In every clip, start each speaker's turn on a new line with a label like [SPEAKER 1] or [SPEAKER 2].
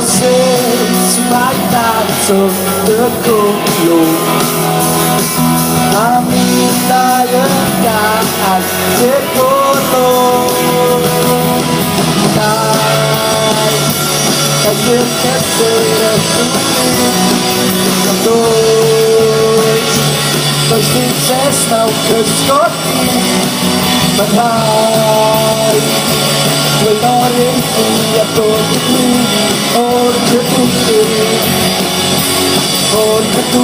[SPEAKER 1] Você se matar sobre o corpo. A minha andar se colou. É que eu quero ser dois dias não que eu escolhi. Mas ai, foi na hora que a todo mundo. Porque tu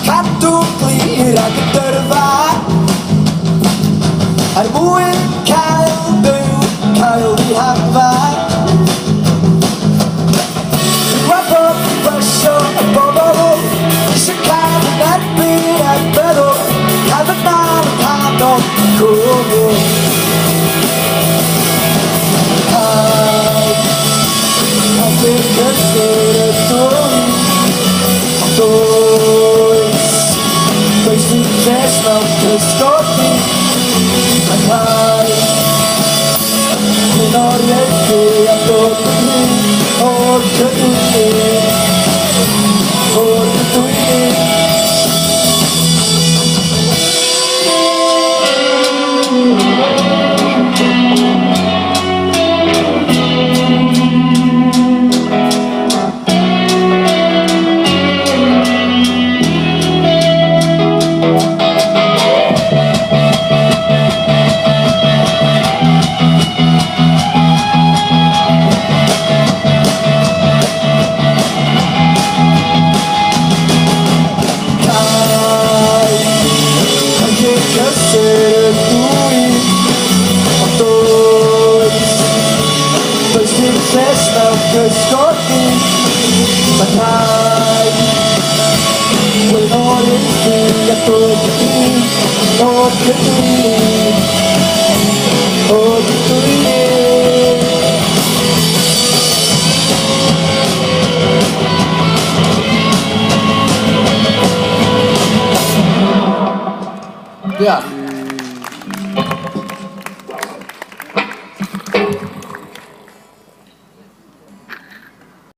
[SPEAKER 1] Katu blir jeg dørva. Moen kall i hava. Du på børs og bobo. Ikke kan det bli bedre. Kalven kan nok komme. Jeg vil se det dois dias não que eu escolhi. Mas ai, menor é que a todo mundo. Não que eu escolhi. Mas ai, foi na hora que a todo mundo. Yeah.